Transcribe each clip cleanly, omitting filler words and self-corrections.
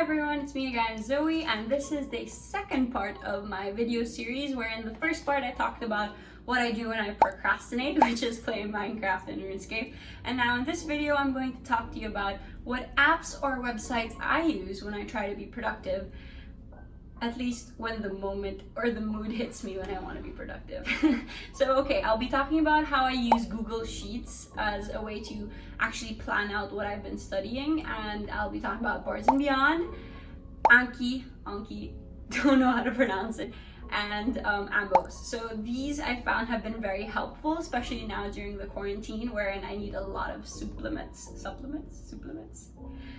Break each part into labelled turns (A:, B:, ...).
A: everyone, it's me again, Zoe, and this is the second part of my video series where in the first part I talked about what I do when I procrastinate, which is play Minecraft and RuneScape. And now in this video I'm going to talk to you about what apps or websites I use when I try to be productive, at least when the moment or the mood hits me when I want to be productive. Okay, I'll be talking about how I use Google Sheets as a way to actually plan out what I've been studying, and I'll be talking about Boards and Beyond, Anki, don't know how to pronounce it, and Amboss. So these I found have been very helpful, especially now during the quarantine wherein I need a lot of supplements,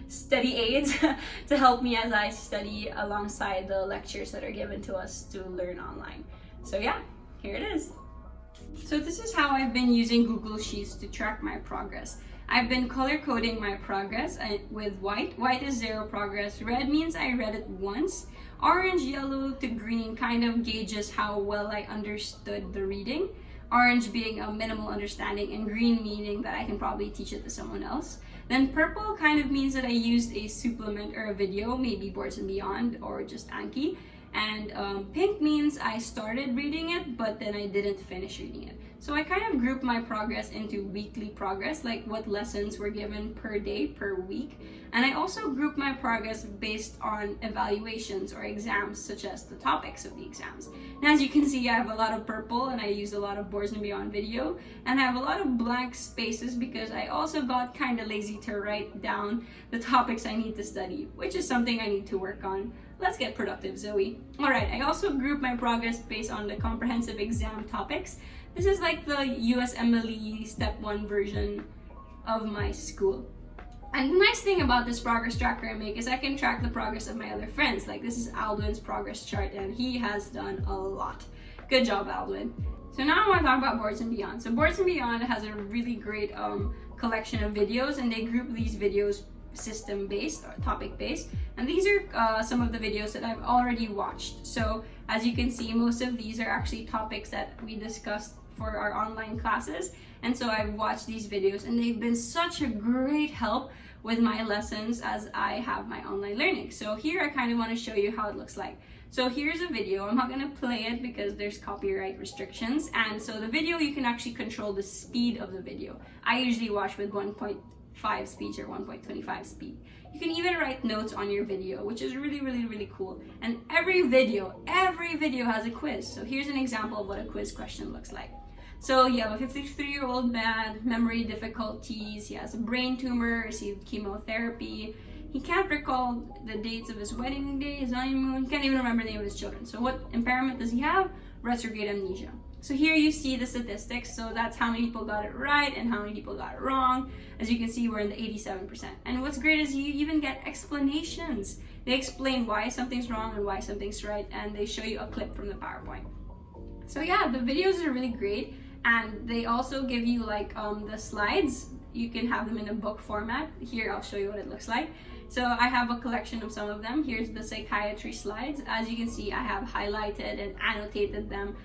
A: study aids to help me as I study alongside the lectures that are given to us to learn online. So yeah, here it is. So this is how I've been using Google Sheets to track my progress. I've been color coding my progress with white. White is 0 progress. Red means I read it once. Orange, yellow to green kind of gauges how well I understood the reading. Orange being a minimal understanding and green meaning that I can probably teach it to someone else. Then purple kind of means that I used a supplement or a video, maybe Boards and Beyond or just Anki. And pink means I started reading it, but then I didn't finish reading it. So I kind of group my progress into weekly progress, like what lessons were given per day, per week. And I also group my progress based on evaluations or exams, such as the topics of the exams. And as you can see, I have a lot of purple and I use a lot of Boards and Beyond video. And I have a lot of blank spaces because I also got kind of lazy to write down the topics I need to study, which is something I need to work on. Let's get productive, Zoe. Alright, I also group my progress based on the comprehensive exam topics. This is like the USMLE Step 1 version of my school. And the nice thing about this progress tracker I make is I can track the progress of my other friends. Like this is Aldwin's progress chart and he has done a lot. Good job, Aldwin. So now I want to talk about Boards and Beyond. So Boards and Beyond has a really great collection of videos, and they group these videos system-based or topic-based, and these are some of the videos that I've already watched. So as you can see, most of these are actually topics that we discussed for our online classes, and so I've watched these videos and they've been such a great help with my lessons as I have my online learning. So here I kind of want to show you how it looks like. So here's a video. I'm not going to play it because there's copyright restrictions, and so the video, you can actually control the speed of the video. I usually watch with 1.5 speed or 1.25 speed. You can even write notes on your video, which is really cool. And every video has a quiz. So here's an example of what a quiz question looks like. So you have a 53-year-old man, memory difficulties, he has a brain tumor, received chemotherapy, he can't recall the dates of his wedding day, his honeymoon, can't even remember the name of his children. So what impairment does he have? Retrograde amnesia. So here you see the statistics, so that's how many people got it right and how many people got it wrong. As you can see, we're in the 87%. And what's great is you even get explanations. They explain why something's wrong and why something's right, and they show you a clip from the PowerPoint. So yeah, the videos are really great, and they also give you like the slides. You can have them in a book format. Here, I'll show you what it looks like. So I have a collection of some of them. Here's the psychiatry slides. As you can see, I have highlighted and annotated them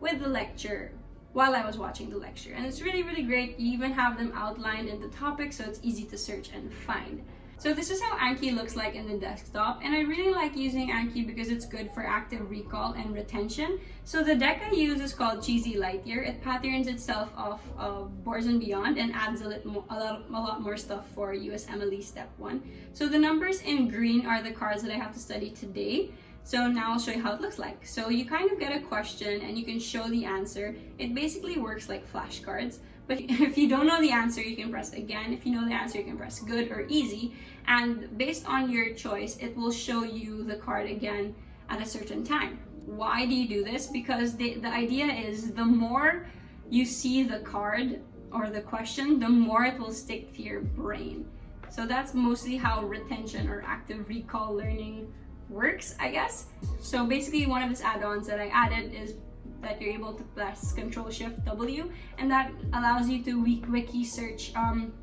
A: with the lecture while I was watching the lecture, and it's really great. You even have them outlined in the topic, so it's easy to search and find. So this is how Anki looks like in the desktop, and I really like using Anki because it's good for active recall and retention. So the deck I use is called Cheesy Lightyear. It patterns itself off of Boards and Beyond and adds a lot more stuff for USMLE Step 1. So the numbers in green are the cards that I have to study today. So now I'll show you how it looks like. So you kind of get a question and you can show the answer. It basically works like flashcards, but if you don't know the answer, you can press again. If you know the answer, you can press good or easy. And based on your choice, it will show you the card again at a certain time. Why do you do this? Because the idea is the more you see the card or the question, the more it will stick to your brain. So that's mostly how retention or active recall learning works, I guess. So basically one of its add-ons that I added is that you're able to press Ctrl-Shift-W, and that allows you to wiki search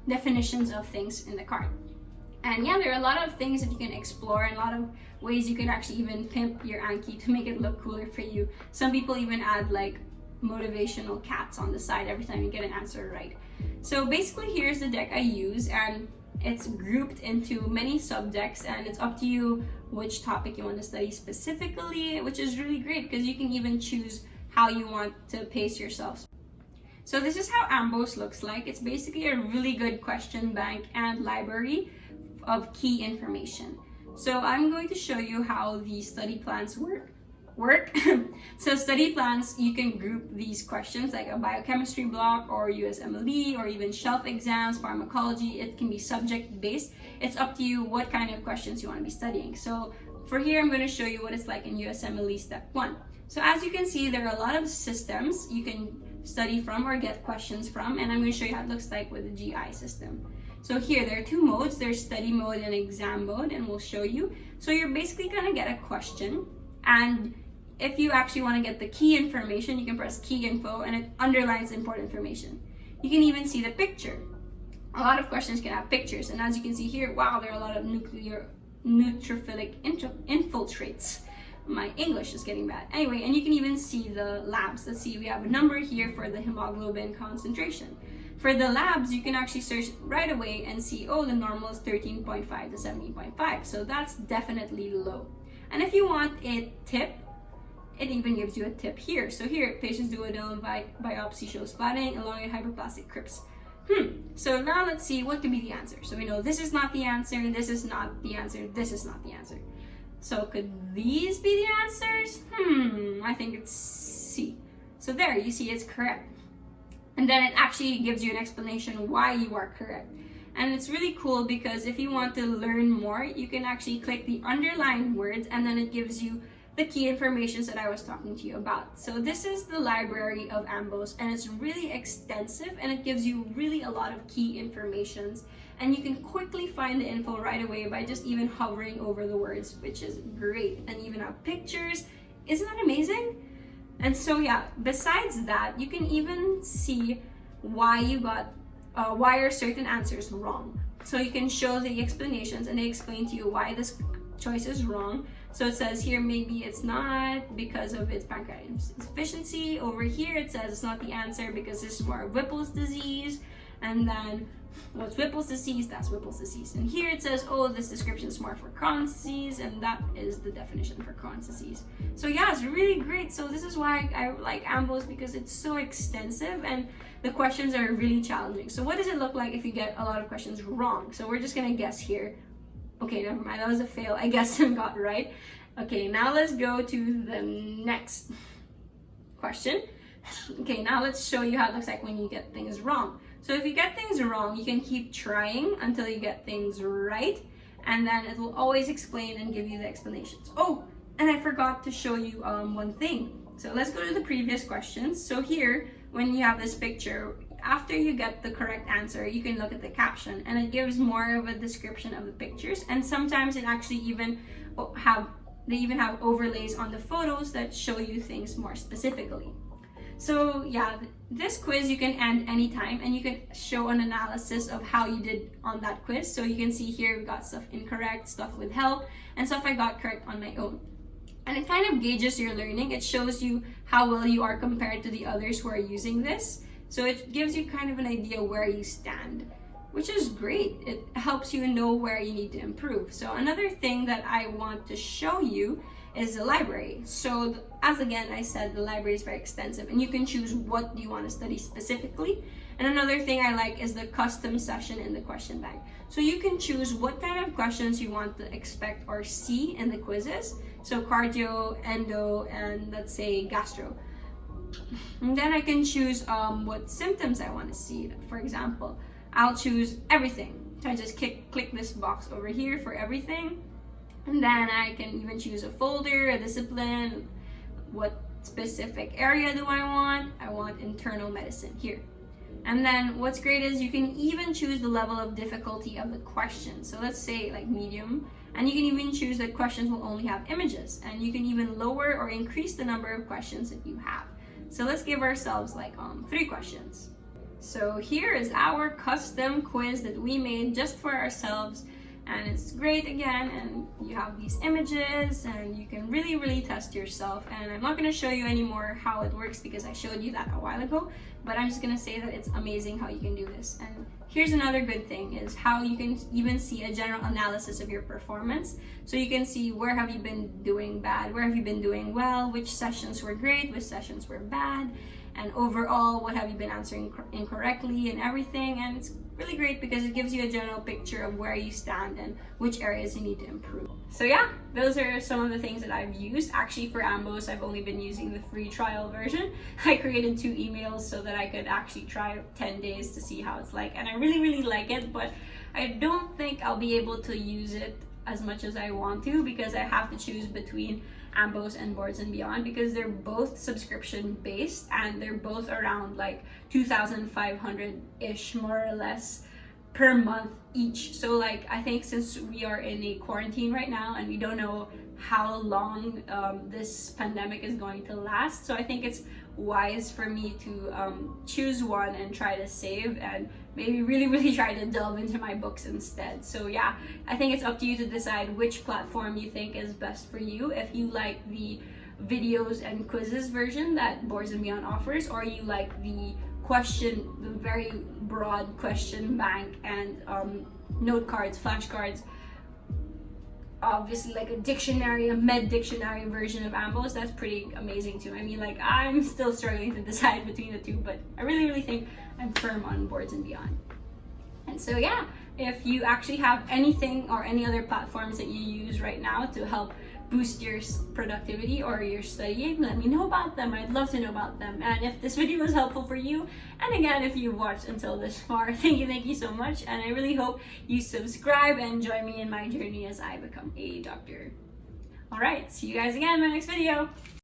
A: definitions of things in the card. And yeah, there are a lot of things that you can explore and a lot of ways you can actually even pimp your Anki to make it look cooler for you. Some people even add like motivational cats on the side every time you get an answer right. So basically here's the deck I use, and It's grouped into many subjects, and it's up to you which topic you want to study specifically, which is really great because you can even choose how you want to pace yourself. So this is how Amboss looks like. It's basically a really good question bank and library of key information. So I'm going to show you how the study plans work. So study plans, you can group these questions like a biochemistry block or USMLE or even shelf exams, pharmacology. It can be subject based. It's up to you what kind of questions you want to be studying. So for here, I'm going to show you what it's like in USMLE step 1. So as you can see, there are a lot of systems you can study from or get questions from, and I'm going to show you how it looks like with the GI system. So here, there are 2 modes. There's study mode and exam mode, and we'll show you. So you're basically going to get a question, and if you actually want to get the key information, you can press key info and it underlines important information. You can even see the picture. A lot of questions can have pictures, and as you can see here, wow, there are a lot of neutrophilic infiltrates. My English is getting bad. Anyway, and you can even see the labs. Let's see, we have a number here for the hemoglobin concentration. For the labs, you can actually search right away and see, oh, the normal is 13.5 to 17.5. So that's definitely low. And if you want a tip, it even gives you a tip here. So here, patient's duodenal biopsy shows flattening along with hyperplastic crypts. So now let's see what could be the answer. So we know this is not the answer, this is not the answer, this is not the answer. So could these be the answers? I think it's C. So there, you see it's correct. And then it actually gives you an explanation why you are correct. And it's really cool because if you want to learn more, you can actually click the underlined words and then it gives you the key information that I was talking to you about. So this is the library of Amboss, and it's really extensive and it gives you really a lot of key informations, and you can quickly find the info right away by just even hovering over the words, which is great. And even have pictures. Isn't that amazing? And so yeah, besides that, you can even see why you got why are certain answers wrong. So you can show the explanations and they explain to you why this choice is wrong. So it says here, maybe it's not because of its pancreatic insufficiency. Over here, it says it's not the answer because this is more of Whipple's disease. And then what's Whipple's disease? That's Whipple's disease. And here it says, oh, this description is more for Crohn's disease, and that is the definition for Crohn's disease. So yeah, it's really great. So this is why I like Amboss, because it's so extensive and the questions are really challenging. So what does it look like if you get a lot of questions wrong? So we're just gonna guess here. Okay, never mind, that was a fail. I guessed and got right. Okay, now let's go to the next question. Okay, now let's show you how it looks like when you get things wrong. So if you get things wrong, you can keep trying until you get things right, and then it will always explain and give you the explanations. Oh, and I forgot to show you one thing. So let's go to the previous questions. So here, when you have this picture, after you get the correct answer, you can look at the caption and it gives more of a description of the pictures, and sometimes it actually even have overlays on the photos that show you things more specifically. So yeah, this quiz you can end anytime and you can show an analysis of how you did on that quiz. So you can see here we got stuff incorrect, stuff with help, and stuff I got correct on my own. And it kind of gauges your learning. It shows you how well you are compared to the others who are using this. So it gives you kind of an idea where you stand, which is great. It helps you know where you need to improve. So another thing that I want to show you is the library. So as again I said, the library is very extensive and you can choose what you want to study specifically. And another thing I like is the custom session in the question bank. So you can choose what kind of questions you want to expect or see in the quizzes. So cardio, endo, and let's say gastro. And then I can choose what symptoms I want to see. For example, I'll choose everything. So I just click this box over here for everything. And then I can even choose a folder, a discipline, what specific area do I want? I want internal medicine here. And then what's great is you can even choose the level of difficulty of the question. So let's say like medium, and you can even choose that questions will only have images, and you can even lower or increase the number of questions that you have. So let's give ourselves like 3 questions. So here is our custom quiz that we made just for ourselves. and it's great again, and you have these images and you can really test yourself. And I'm not going to show you anymore how it works because I showed you that a while ago, but I'm just going to say that it's amazing how you can do this. And here's another good thing is how you can even see a general analysis of your performance. So you can see where have you been doing bad, where have you been doing well, which sessions were great, which sessions were bad, and overall what have you been answering incorrectly and everything. And it's really great because it gives you a general picture of where you stand and which areas you need to improve. So yeah, those are some of the things that I've used. Actually, for Amboss, I've only been using the free trial version. I created 2 emails so that I could actually try 10 days to see how it's like, and I really like it, but I don't think I'll be able to use it as much as I want to because I have to choose between Amboss and Boards and Beyond because they're both subscription based and they're both around like 2,500-ish more or less per month each. So like, I think since we are in a quarantine right now and we don't know how long this pandemic is going to last, so I think it's wise for me to choose one and try to save and maybe really try to delve into my books instead. So yeah, I think it's up to you to decide which platform you think is best for you. If you like the videos and quizzes version that Boards and Beyond offers, or you like the very broad question bank and note cards, flashcards, obviously like a dictionary, a med dictionary version of Amboss, that's pretty amazing too. I mean, like, I'm still struggling to decide between the two, but I really think I'm firm on Boards and Beyond. And so yeah, if you actually have anything or any other platforms that you use right now to help boost your productivity or your studying, let me know about them. I'd love to know about them. And if this video was helpful for you, and again, if you watched until this far, thank you so much. And I really hope you subscribe and join me in my journey as I become a doctor. All right, see you guys again in my next video.